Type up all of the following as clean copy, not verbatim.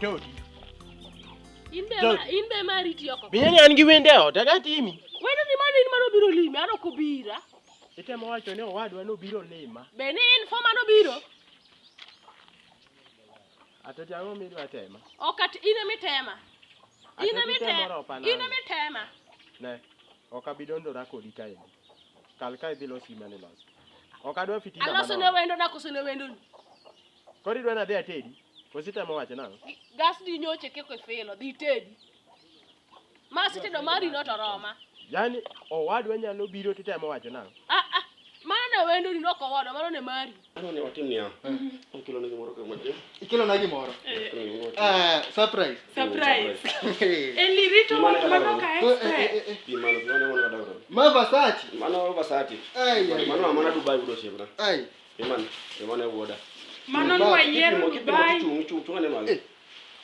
Todi. In be mari tiyo ko. Binyani an gi wende ot, aga timi. Wendo ni mano biro limi, ano kubira. Itemo wacho ni owadwa no biro lima. Be ni informa no biro. Atati ang'o midwa tema? Okati ine mitema. Ine mitema. Ne. Okabidondora kodi kaendi. Kal kae dhi losi mane losi. Okadwa fitina mano. Aloso ne wendo na koso ne wendo. Kodi dwa na dhi atedi. Ositemo wacho nang'o? Gas di nyoche keko filo, dhi tedi. Masitedo mari no to roma. Yani owadwa nyalo biro titemo wacho nang'o? Mana wendo ni noko wado, mano ne mari. Ano ne watim niya. Ikelo na gimoro ka matin. Ikelo na gimoro. Surprise. Eli rito mano ka expect. Pi mano wana dawro. Ma Versace. Mano Versace. Mano amana Dubai budo shebra. Mano woda. Mano wa yero Dubai. Chunga ne malo.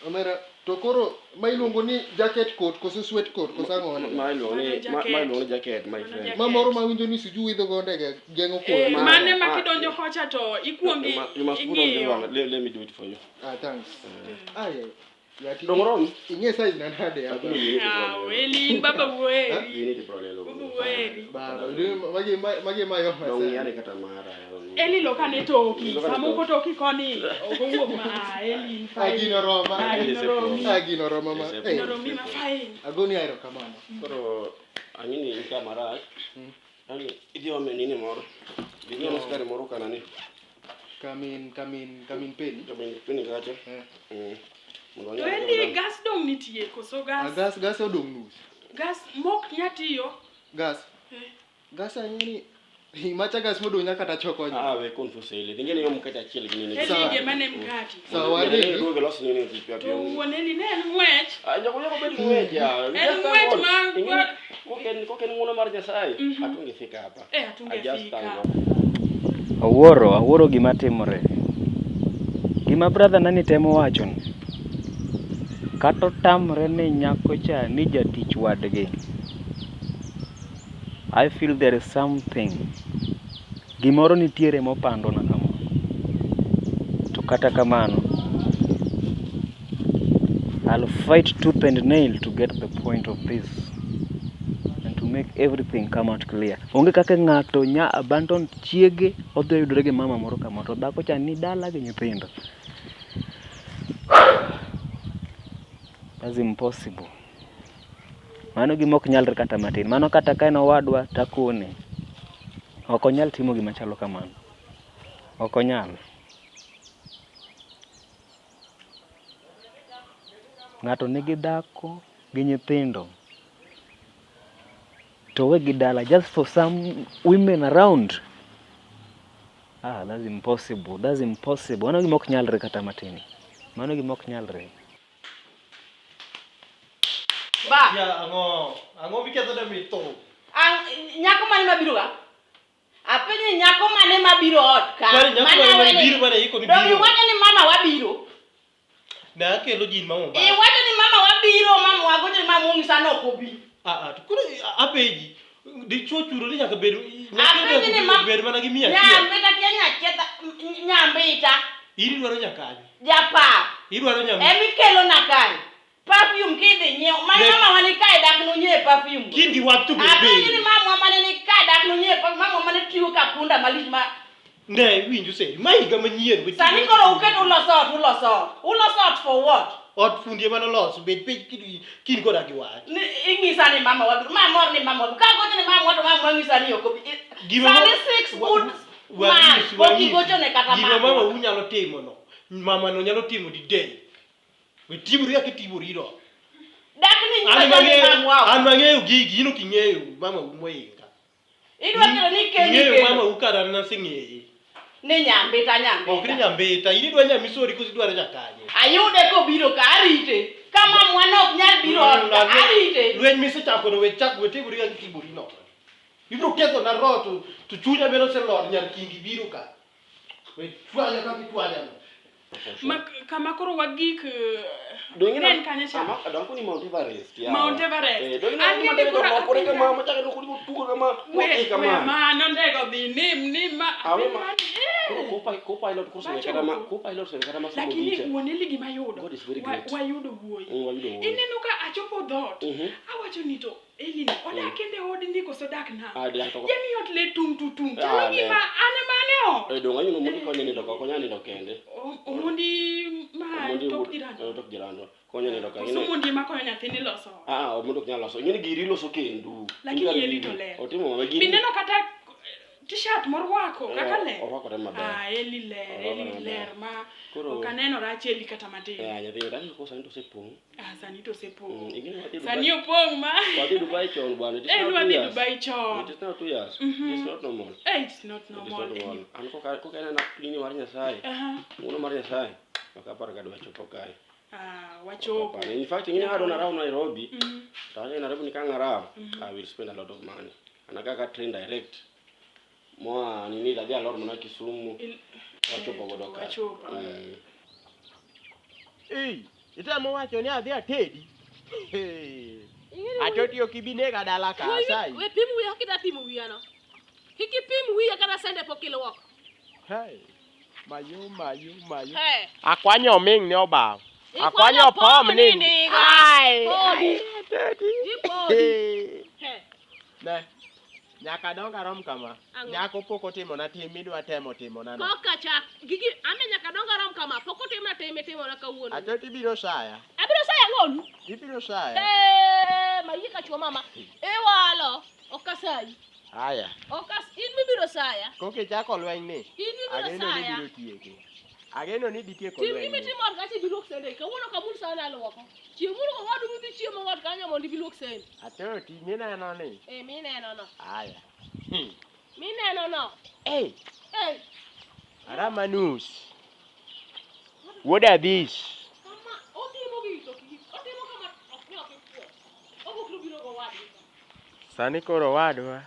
Omera to koro ma iluongo ni jacket coat koso sweat coat koso ang'o ne? Ma iluongo ni jacket my friend. Ma moro ma winjo ni siju idho go ndege geng'o koth. Mane ma kidonjo kocha to ikuongi ing'iyo. Let me do it for you. Thanks. Yati. Dongrom. Ing'e size na nade hapa. Eli baba weri. Yini ti prolelo. Baba, magi mayo masa. Dong yani kata mara. Eli lokane toki. Samoko toki koni. Ogowuok ma Eli fine. Agino Roma ma. Romi ma fine. Agoni aero kamano. Koro angini inka mara. Ani idio me nini moro. Binyo no skari moro kana ni. Kamin peni. Peni gacha. Eli gas dong nitie koso gas. Gas odong nus. Gas mok nyatiyo. Gas ang'eni macha gas modong nyaka ta choko nya. We confuse ile. Dingene yo mkate achiel gi nini. Eli ge mane mkati. Sawa ni. Duoge los nini pipia. To woneli ne en ng'wech. Nyako bet ng'wech ya. En ng'wech ma koken ng'uno mar Nyasaye. Atunge fika hapa. Atunge fika. Awuoro gima timore. Gima brother nani temo wacho ni. Kato tamre ni nyako cha ni jatich wadgi. I feel there is something. Gimoro nitiere mopando na kama. To kata kamano, I'll fight tooth and nail to get the point of this and to make everything come out clear. Onge kaka ng'ato nya abandon chiege odhi yudore gi mama moro kama to dhako cha ni dala gi nyithindo. That's impossible. Mano gima ok nyalre kata matin. Mano kata ka en owadwa takone. Ok onyal timo gima chalo kamano. Ok onyal. Ng'ato nigi dhako gi nyithindo. To we gi dala just for some women around. That's impossible. Mano gima ok nyalre kata matin. Mano gima ok nyalre. Ba. Ya ang'o miketho da mito. Nyako mane mabiro ga? Apenye nyako mane mabiro ot ka. Mana biro mana iko ni biro. Dong iwacho ni mama wabiro. Na kelo jin mama ba. Iwacho ni mama wabiro, mama wagoje ni mama ngisa no kobi. To kuro apeji. Dichuo churo ni nyaka bedo. Apenye ni mama bedo mana gi mia. Nyambita kenya chetha nyambita. Iri dwaro nyakani. Japa. Idwaro nyambi. Emi kelo nakani. Perfume kidhi nyiew. Mama wani kae dak no nyiew perfume. Kindi watu be. Apenye ni mama mane ni kae dak no nyiew perfume. Mama mane tiyo kapunda malich ma. Ne winju sei. Mai ga manyien. Sani koro uket ulosot for what? Ot fundi mano loso bet kin koda gi wach. Ni ingisa ni mama wabiro. Mama mor ni mama wabiro. Ka gocho ni mama wabiro mama ngisa ni yokobi. Sani 6 good man. Boki gocho ne kata mama. Gima mama unyalo timo no. Mama no nyalo timo di day. We tiburi ya kitiburi ro. Dakni nyima an mang'eyo gigi ino king'eyo mama umoinga. Idwa kero ni kenyi keng'eyo mama ukara na sing'eye. Ni nyambita. Ok ni nyambita, ini dwa nyamisori kosi dwaro nyakanye. Ayude ko biro ka arite. Kama mwana ok nyal biro arite. Lweny misechako no we tiburi ya kitiburi no. Ibro ketho na roto to chunya beno se lor nyar kingi biro ka. We chwanya ka kitwanya no. Kama koro wagik Dongina kanya cha. Adonko ni Mount Everest ya. Mount Everest. Dongina ni koro mapore kama machaka no kuri tuko kama. We ma no ndego dhi nim ma. Co-pilot kurso kata ma co-pilot se kata ma somo lakini gicha. uoneli gima yudo God is very great. wayudo wuoyi Wayudo wuoyi. ineno ka achopo dhot awacho ni to Elini odak kende od ndiko so dak na Dia to. yemi ot le tung chalo gima ane mane o Donga yuno mundi konyo ni to konya ni to kende. omundi ma tok dirano Tok jirano. Konyo ni to ka. so mundi ma konyo nyathini loso Omundo nyalo loso. Ngini giri loso kendu. lakini Eli to ler Otimo mabe giri. mineno kata t-shirt morwako kaka ler Orwako maber. Eli ler ma okaneno rach Eli kata matin Nyathi tani ko sani to sepong. sani to sepong Ingine wati sani opong ma wati Dubai chon bwana. wati Dubai chon It is not 2 years. It's not normal. It's not normal An ko kana na nini mar Nyasaye. Uno mar Nyasaye. Akapara ka dwa chopo kae. Wachopo. In fact, ingine hado na around Nairobi. Taja Nairobi nikang'ara. I will spend a lot of money. Anakaka train direct. Moa nini dadi alor mna Kisumu. Wachopo godo ka. Wachopo. Itamo wacho ni adhi atedi. Atoti okibine ka dala ka sai. We pim wi hakida pim wi ano. Hiki pim wi kana sende pokilo wako. Hey. Mayu. Hey. Akwanyo ming ni obaw. Akwanyo pom nini. Ai. Atedi. Hey. Ne. Nyaka donga rom kama. Nyako poko timo na tim midwa temo na. Koka chak. Gigi ame nyaka donga rom kama. Poko timo na timo na kawuono. Atoti biro saya. Abiro saya ngonu. Ibiro saya. Mayika chwa mama. Walo. Okasai. Aya. In bibiro saya. Koke chako lweny ni. In bibiro Ageno ni saya. biro tieke. Ageno ni ditieko Tim lweny. gimi timo gati bilok sende. Kawuono kamul sana alwoko. Chiemuru ko wadu midhi chiemo wat kanyo mondo bilok sende. Atoti mineno ni. Mi neno no. Aya. Mi neno no. Hey. Hey. Aramanus. What are these? Mama, otimo gito. Otimo kama oknyo kipwo. Obukru biro go wadu. Sani koro wadwa.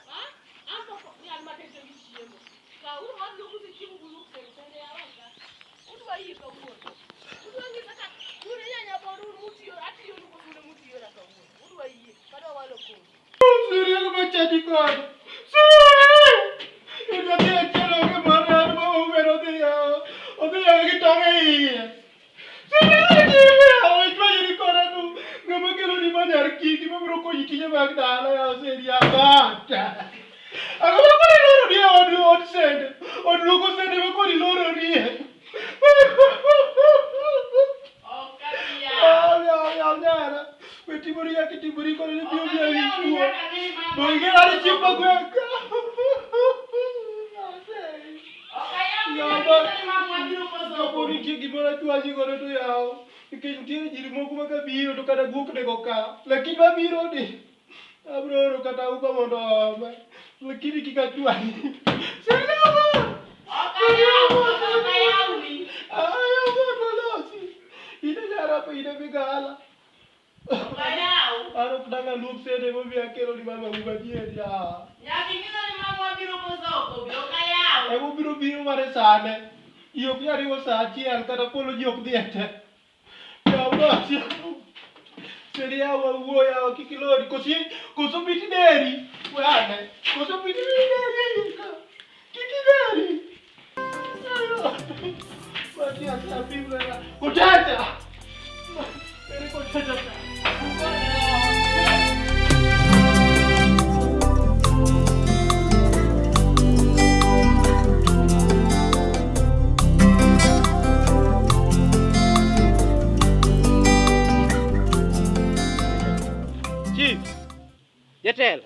Jatelo.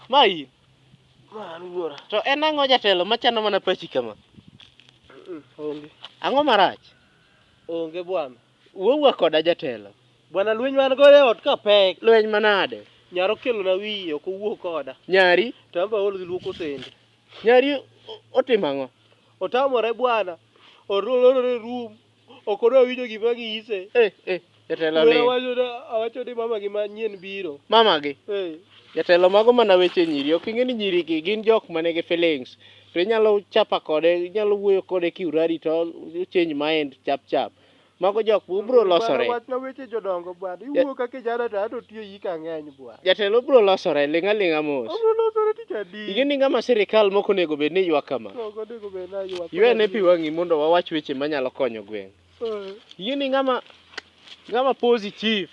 Mai. To en ang'o jatelo machano mana pachi kama? Onge. Ang'o marach? Onge bwana. Wuowa koda jatelo. Bwana lweny man go e ot ka pek. Lweny manade? Nyaro kelo na wiye ok owuok koda. Nyari? Tamba olo dhi luoko sende. Nyari otimo ang'o? Otamore bwana. Orolore room. Ok odwa winjo gima ng'ise. Jatelo ni. Awacho ni mama gi manyien biro. Mama gi? Jatelo mago mana weche nyiri. Ok ing'e ni nyiri gi gin jok manigi feelings. To inyalo chapa kode, inyalo wuoyo kode kiurari to change mind chap. Mago jok bro losore. Wach na weche jodongo bwana. Iwuok ka kijana to tiyo yi ka ng'eny bwana. Jatelo bro losore linga mos. Obro losore tich adi. Ingeni ngama sirikal moko nego bed ni ywak kama. Moko nego bed na ywak. Ywe pi wangi mondo wawach weche manyalo konyo gweng. Ingeni ngama positive.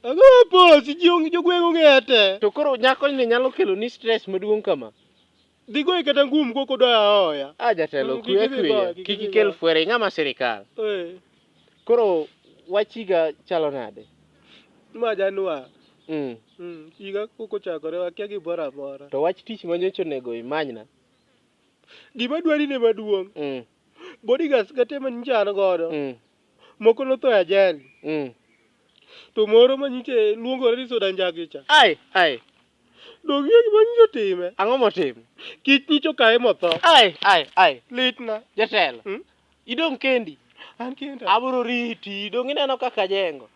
Ang'o posi jogweng' ong'ete. To koro nyako ni nyalo kelo ni stress maduong' kama. Dhigo kata ngum koko doya oya. Jatelo kuya kiki kel fuere ngama sirikal. Koro wachiga chalo nade? Ma Januar. Mm. Higa koko chakore wakia gimoro amora. To wach tich manyocha onego imanyna. Gima dwari ne maduong'. Bodyguards kate manyicha an godo. Moko notho e ajali. To moro manyiche luongore ni Soda Njagicha. Ai. Dogie gima nyicho time. Ang'o motimo? Kich nyicho kae motho. Ai. Litna. Jatelo. Idong kendi. An kenda. Abro riti. Dong ineno kaka jengo.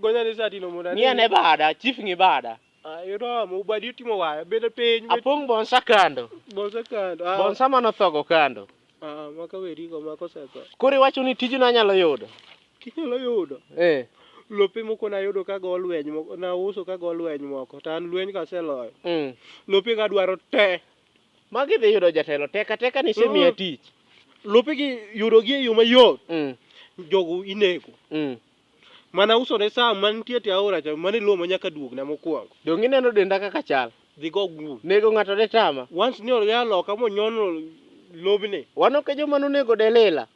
Gonya ni sati no mona. Ni ane bada, chief ngi bada. Iromo ubadi utimo waya bede piny. Apong bonsa kando. Bonsa kando. Bonsa manothogo kando. Maka weri go mako setho. Koro iwacho ni tijno anyalo yudo. Kinyalo yudo. Lope moko na yudo ka go lweny moko na uso ka go lweny moko to an lweny ka seloyo. Lope ga dwaro te. Magi dhi yudo jatelo teka ni semiya tich. Lope gi yudo gi e yo mayot. Jogo inego. Mana uso ne saa mantie te aora cha mane lomo nyaka duog na mokwongo. Dong ineno denda kaka chal. Dhi go gu. Nego ng'ato de tama. Once ni orga loka mo nyono lobne. Wano ke joma nonego Delila.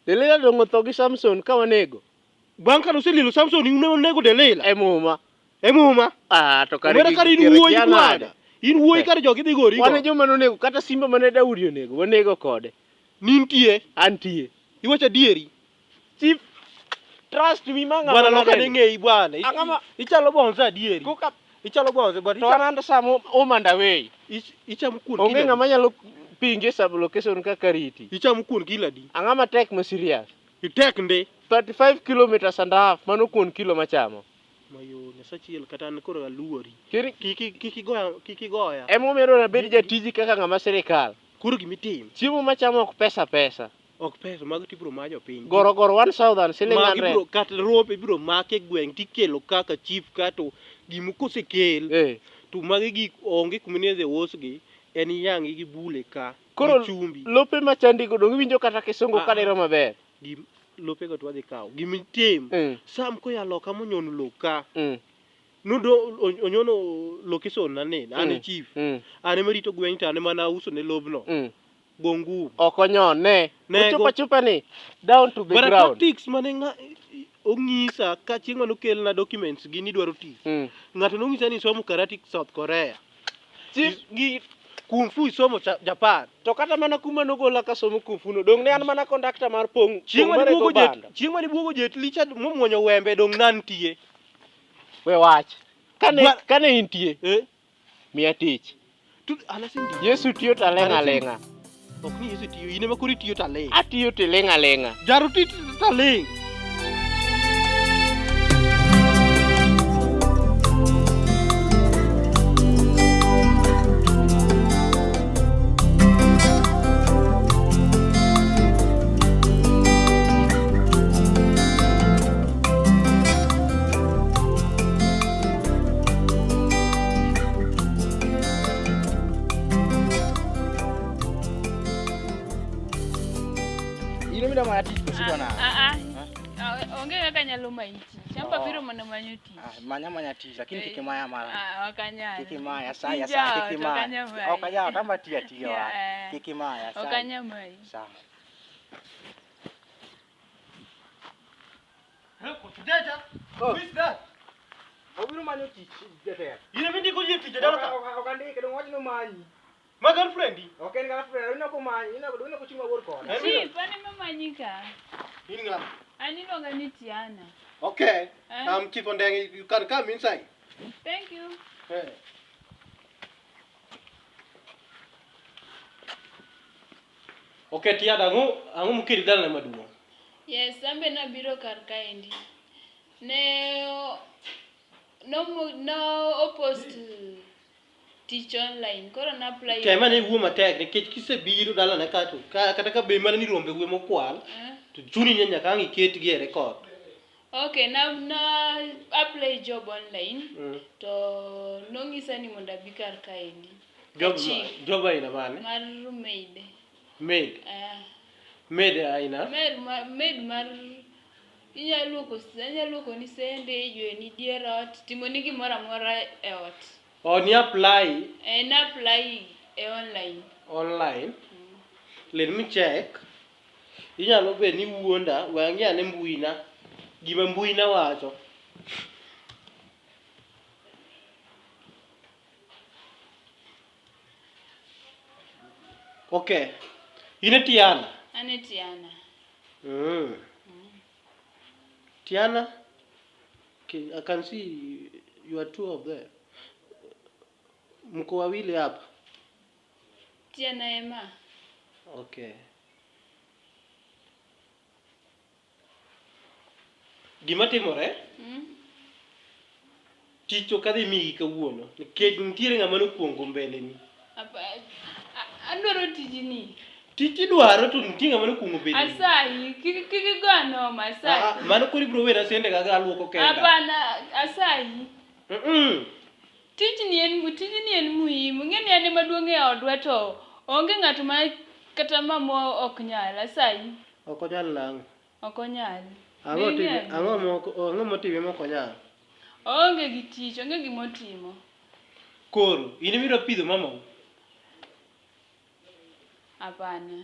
Delila dong otho gi Samson ka wanego. Bang' ka noselilo Samson nego Delila. Emuma. To kare in wuoyi kar jogi dhi gori go. Wane joma nonego kata simba mane Daudi onego wanego kode. Nintie. Antie. Iwacho adieri. Chief trust me manga. Bwana loka ne ng'ei bwana. Ichalo bonza adieri. Kuka ichalo bonza but to ananda samo omanda wey. Ichamo kuon. Onge ng'ama nyalo pinge sub location kaka riti. Ichamo kuon kila di. Ang'ama tek ma serious. Itek ndi. 35 kilometers and a half mano kuon kilo machamo. Mayo nyasachiel kata an koro aluori. Kiki goya. Emo mero na bed jatiji kaka ng'ama sirikal. Koro gimitim. Chiemo machamo ok pesa. Ok pesa mag tibro majo piny. Goro 1000 siling 100. Mag kata rope biro make gweng tikelo kaka chief kato gimu kosekel. To magi gik onge kumineze wosgi en yang gi bule ka. Koro chumbi. Lope machandi go dong winjo kata kisongo kadero maber. Lope go twadhi kaw. Gimitim. Sam ko ya loka monyono loka. Nudo onyono location na ne ane chief. Ane merito gweng tane mana uso ne lobno. Bongu. Okonyon ne. Chupa ni down to the ground. But tactics mane ongisa ka chieng' mano kel na documents gi ni dwaro ti. Ng'ato nongisa ni somo karate South Korea. Chief gi kung fu somo Japan. To kata mana kuma nogola ka somo kung fu no dong ne an mana conductor mar pong. Chieng' mane buogo jet licha momuonyo wembe dong nantie. We wach. Kane intie. Miya tich. Yesu tiyo talenga. Ok ni Yesu tiyo, ine makuri tiyo taling. Atiyo talenga. Jaro ti taling. Onge kaka nyalo manyi tich. Chamba biro mana manyo tich. Manya tich lakini kiki maya mara. Okanyal. Kiki maya saya kiki maya. Okanyal tamba tia wa. Kiki maya saya. Okanyamai. Sawa. Who is that? Obiro manyo tich jatelo. Ine mindi ko yeti jadalo ka. Okandike dong wach no manyi. Ma girlfriend? Okay, girlfriend ino ko manyi, ino ko chunga wor ko. Si, pani mamanyika. Ini ngam. Ani longa ni Tiana. Okay. Keep on there. You can come inside. Thank you. Hey. Okay, Tiada, angu mukiri dal na maduo. Yes, ambe na biro kar kaendi. No post teach online. Koro na apply. Mane wuo matek nikech kisebiro dala na kato. Kata ka be mana ni rombe wuo mokwal. to chuni ni nyaka ang iket gi e record. Okay, na apply job online. To nongisa ni mondo abi kar kaeni. Job aina mane? Mar maid. Maid. Maid aina? Maid mar inyalo luoko ni sende, ywe ni dier ot, timo ni gimoro amora e ot. Ni apply? Na apply online. Online? Let me check. Inyalo be ni wuonda, wangi ane mbuina. Gima mbuina wacho. Okay. Ine Tiana? Ane Tiana. Tiana? Okay, I can see you are two of them. Mko wawili hapa? Tiana ema. Okay. Gima timore? Tich ok adhi migi kawuono nikech nitiere ng'ama nokuongo mbele ni. Adwaro tijni. Tich idwaro to nitie ng'ama nokuongo mbele ni. Asayi, kiki gono masayi. Mano kori bro wera sende gaga aluoko kenda. Hapana, asayi. Tijni en muhimu. Ng'eni ane maduong' e odwa to onge ng'ato ma kata mamo ok nyal. Asayi. Ok onyal nang'o? Ok onyal. Ang'o motime mok onyal? Onge gi tich, onge gimotimo. Koro, in ibiro pidho mamau? Hapana.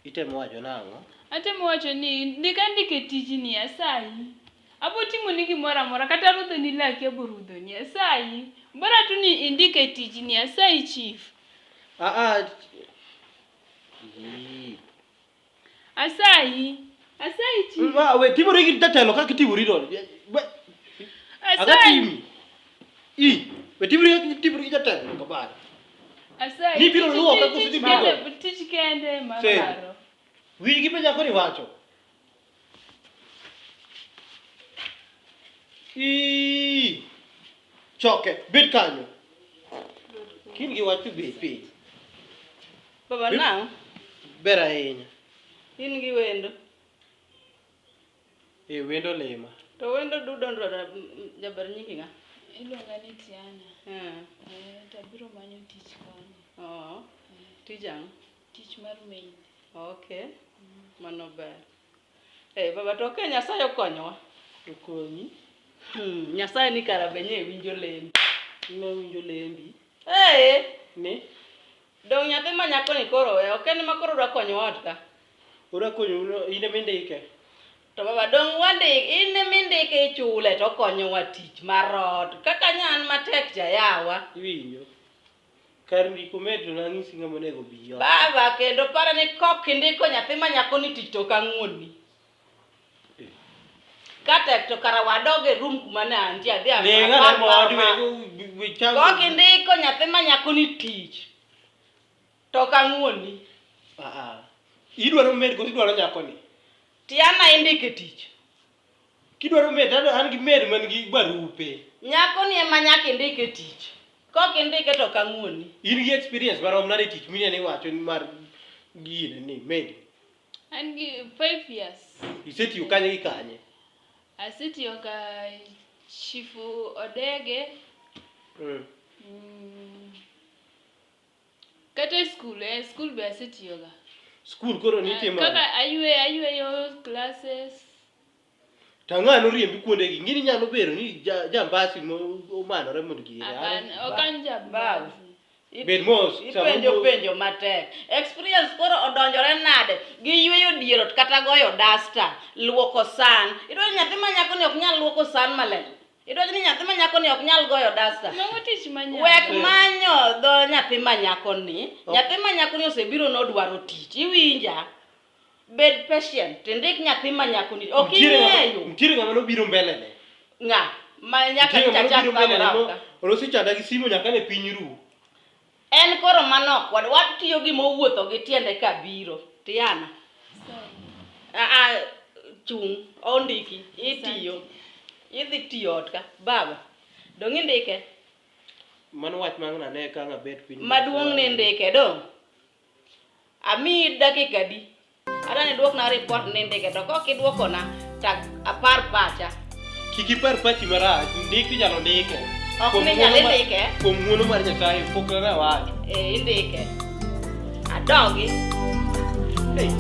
Itemo wacho nang'o? Atemo wacho ni ndike tijni asayi. Abo timo ni gimoro amora kata rudho ni laki abo rudho ni asayi. Bora tu ni indike tijni asayi chief. Asayi chief. We timori gi jatelo kaka itimori do. Asayi. We timori gi jatelo kabara. Asayi. Ni biro luwo ka kusi biro. Tich kende mabaro. Wi gi penja koni wacho. Choke, bed kanyo. Kin gi wacho be pe. Baba nang? Ber ahinya. In gi wendo? Wendo lema. To wendo dudondro jaber nyingi nga? Iluonga ni Tiana. Tabiro manyo tich kanyo. Tich ang'? Tich mar maid. Okay. Mano ber. Baba to ke Nyasaye okonyowa. Okonyi? Nyasaye ni kara benye winjo lembi. Ne winjo lembi? Ne? Dong nyathi ma nyako ni koro ok en ma koro dwa konyo ot ka. Ora konyo ine mindike. To baba dong ine mindike chule to konyowa tich mar ot. Kaka nyan matek jayawa. Iwinjo. Kar ndiko medo nang'isi ng'ama onego bi ot. Baba kendo para ni kok indiko nyathi ma nyako ni tich to kang'woni. Katek to kara wadoge room kuma ne antie adhi kok indiko nyathi ma nyako ni tich to kang'woni. Idwaro med koso idwaro nyako ni? Tiana indike tich. Kidwaro med an gi med man gi barupe. Nyako ni ema nyaka indike tich. Kok indike to kang'woni. In gi experience marom nade tich mine ni wacho mar gine ni med? An gi 5 years. Isetiyo kanye gi kanye? Asetiyo ka Chifu Odege. Kata school be asetiyo ga. School koro nitimo. Kaka ayweyo classes. Tang'ano riembi kuonde gi. Ngini nyalo bero ni jambasi omanore mondo gi. Okan jambasi. Bed mos. Penjo matek. Experience koro odonjore nade gi yweyo dierot kata goyo dasta, luoko san. Idwa nyathi ma nyako ni ok nyal luoko san maler. Idwa ni nyathi ma nyako ni ok nyal goyo dasta. Mang'o tich manyako. Wek manyo dho nyathi ma nyako ni. Nyathi ma nyako ni osebiro nodwaro tich. Iwinja? Bed patient. Tindik nyathi ma nyako ni. Ok ing'eyo. Mtiri ng'ama nobiro mbele ne. Ng'a? Ma nyaka chachak ka. Orosi chanda gi simo nyaka ne piny ru. En koro manok watiyo gi mowuotho gi tiende kabiro. Tiana. Chung ondiki itiyo. Idhi tiyo ot ka. Baba. Dong indike? Mano wach mang'na ne ka ng'a bet piny. Maduong' ni indike dong. Ami dakika di. adani duokna report ni ndike to kok iduokona tak apar pacha. Kik ipar pachi marach, ndik tinyalo ndike. Ok ni nyalo ndike. Kuom ng'wono mar Nyasaye pok awacho. Indike. Adogi. Hey.